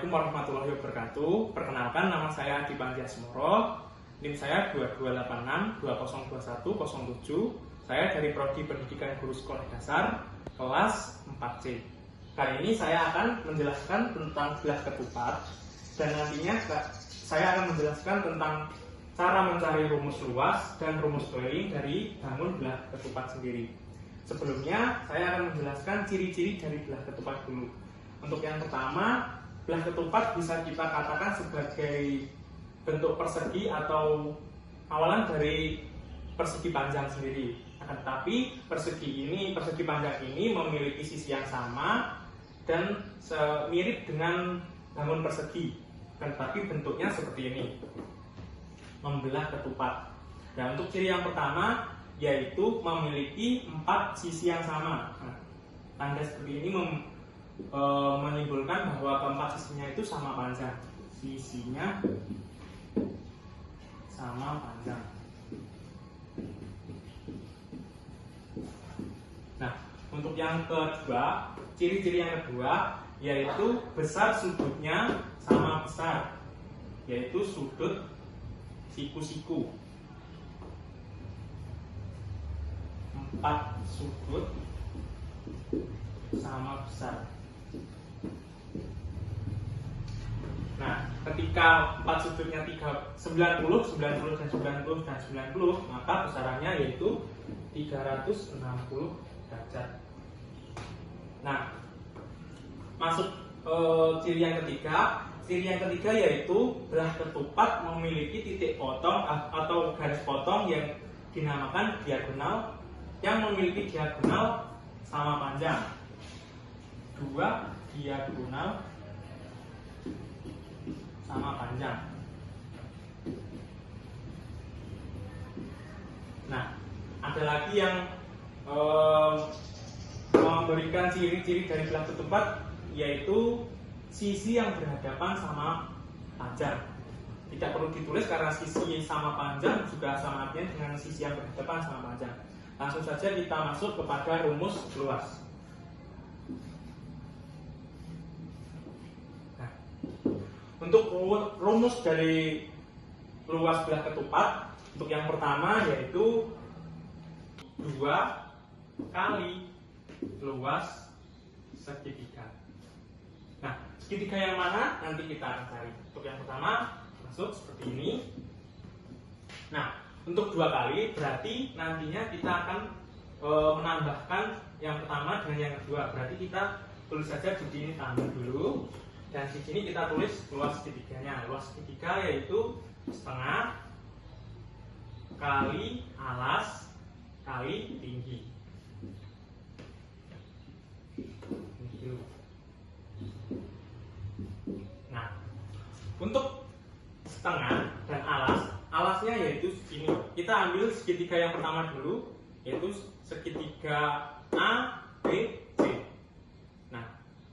Assalamualaikum warahmatullahi wabarakatuh. Perkenalkan, nama saya Adi Panjiasmoro. NIM saya 2286202107. Saya dari Prodi Pendidikan Guru Sekolah Dasar kelas 4C. Kali ini saya akan menjelaskan tentang belah ketupat, dan nantinya saya akan menjelaskan tentang cara mencari rumus luas dan rumus keliling dari bangun belah ketupat sendiri. Sebelumnya, saya akan menjelaskan ciri-ciri dari belah ketupat dulu. Untuk yang pertama, belah ketupat bisa kita katakan sebagai bentuk persegi atau awalan dari persegi panjang sendiri. Akan tetapi persegi panjang ini memiliki sisi yang sama dan mirip dengan bangun persegi, dan tapi bentuknya seperti ini, membelah ketupat. Nah, untuk ciri yang pertama yaitu memiliki 4 sisi yang sama. Nah, tanda seperti ini menimbulkan bahwa keempat sisinya itu sama panjang. Sisinya sama panjang. Nah, untuk yang kedua, ciri-ciri yang kedua yaitu besar sudutnya sama besar, yaitu sudut siku-siku. 4 sudut sama besar. Nah, ketika 4 sudutnya 90, 90 dan 90 dan 90, maka besarannya yaitu 360 derajat. Nah, masuk ciri yang ketiga. Ciri yang ketiga yaitu belah ketupat memiliki titik potong atau garis potong yang dinamakan diagonal, yang memiliki diagonal sama panjang. 2 diagonal sama panjang. Nah, ada lagi yang memberikan ciri-ciri dari belah ketupat, yaitu sisi yang berhadapan sama panjang. Tidak perlu ditulis karena sisi sama panjang juga sama artinya dengan sisi yang berhadapan sama panjang. Langsung saja kita masuk kepada rumus luas. Nah, untuk rumus dari luas belah ketupat, untuk yang pertama yaitu 2 kali luas segitiga. Nah, segitiga yang mana nanti kita akan cari. Untuk yang pertama masuk seperti ini. Nah, untuk 2 kali berarti nantinya kita akan menambahkan yang pertama dengan yang kedua. Berarti kita tulis saja di sini, tambah dulu, dan di sini kita tulis luas segitiganya. Luas segitiga yaitu setengah kali alas kali tinggi. Nah, untuk setengah dan alasnya yaitu ini. Kita ambil segitiga yang pertama dulu, yaitu segitiga A, B, C. Nah,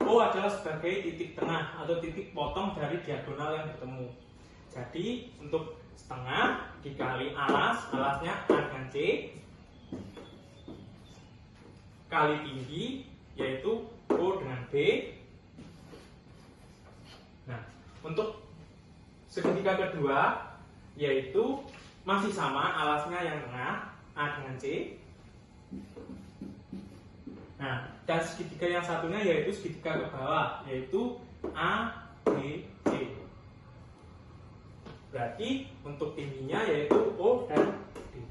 O adalah sebagai titik tengah atau titik potong dari diagonal yang bertemu. Jadi untuk setengah dikali alasnya A dan C, kali tinggi yaitu O dengan B. Nah, untuk segitiga kedua yaitu masih sama, alasnya yang tengah A dengan C. Nah, dan segitiga yang satunya yaitu segitiga ke bawah, yaitu A, B, C. Berarti untuk tingginya yaitu O dan D.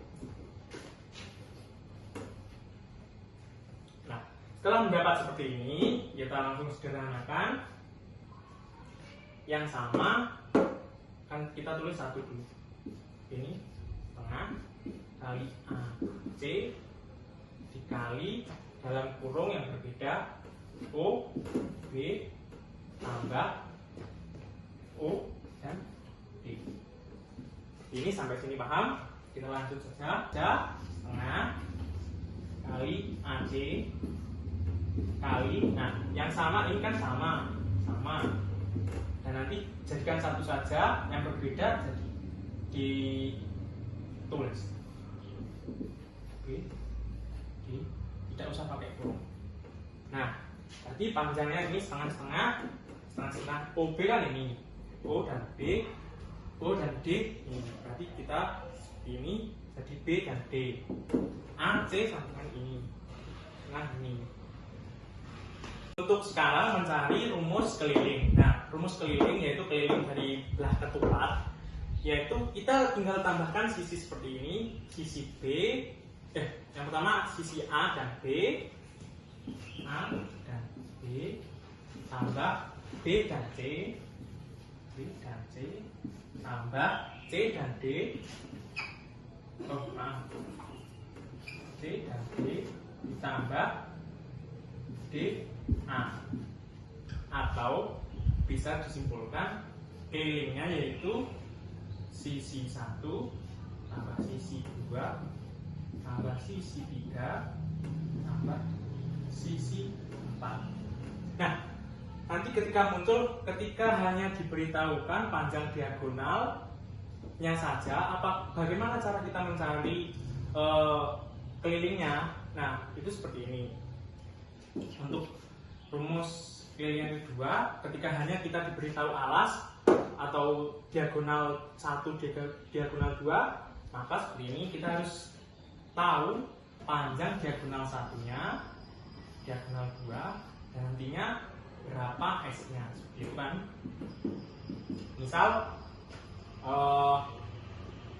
Nah, setelah mendapat seperti ini, kita langsung sederhanakan. Yang sama kan kita tulis satu dulu. Ini tengah kali AC dikali dalam kurung yang berbeda O, B tambah O dan D. Ini sampai sini paham? Kita lanjut saja. Setengah kali AC kali, nah yang sama ini kan sama, dan nanti jadikan satu saja, yang berbeda jadi ditulis. Oke. Tidak usah pakai kurung. Nah, berarti panjangnya ini setengah-setengah setengah-setengah. OB kan ini, O dan B, O dan D ini. Berarti kita ini jadi B dan D. AC sama dengan ini. Nah ini. Untuk sekarang mencari rumus keliling. Nah, rumus keliling yaitu keliling dari belah ketupat, yaitu kita tinggal tambahkan sisi seperti ini, sisi B, yang pertama sisi A dan B, A dan B, tambah B dan C, B dan C, tambah C dan D, C dan D, ditambah D, A. Atau bisa disimpulkan kelilingnya yaitu sisi 1 tambah sisi 2 tambah sisi 3 tambah sisi 4. Nah, nanti ketika hanya diberitahukan panjang diagonalnya saja, bagaimana cara kita mencari kelilingnya? Nah, itu seperti ini. Untuk rumus keliling yang kedua, ketika hanya kita diberitahu alas atau diagonal 1, diagonal 2, maka seperti ini kita harus tahu panjang diagonal 1-nya, diagonal 2, dan nantinya berapa S-nya. Seperti itu kan. Misal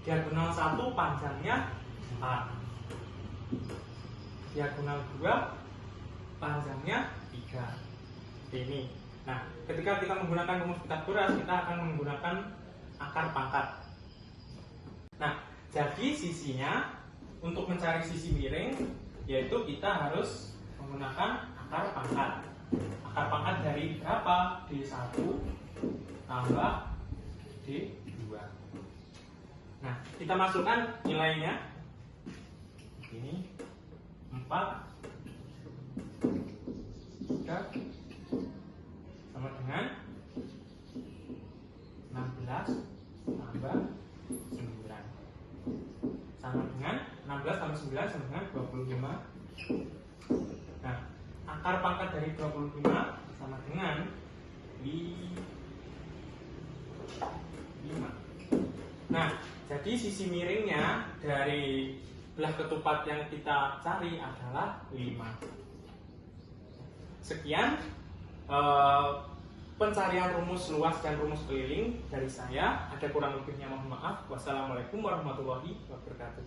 diagonal 1 panjangnya 4, diagonal 2 panjangnya 3. Ini. Nah, ketika kita menggunakan rumus Pythagoras, kita akan menggunakan akar pangkat. Nah, jadi sisinya untuk mencari sisi miring, yaitu kita harus menggunakan akar pangkat. Akar pangkat dari berapa? D1 tambah D2. Nah, kita masukkan nilainya. Ini 4 sama dengan 16 tambah 9 sama dengan 16 tambah 9 sama dengan 25. Nah, akar pangkat dari 25 sama dengan 5. Nah, jadi sisi miringnya dari belah ketupat yang kita cari adalah 5. Sekian pencarian rumus luas dan rumus keliling dari saya. Ada kurang lebihnya mohon maaf. Wassalamualaikum warahmatullahi wabarakatuh.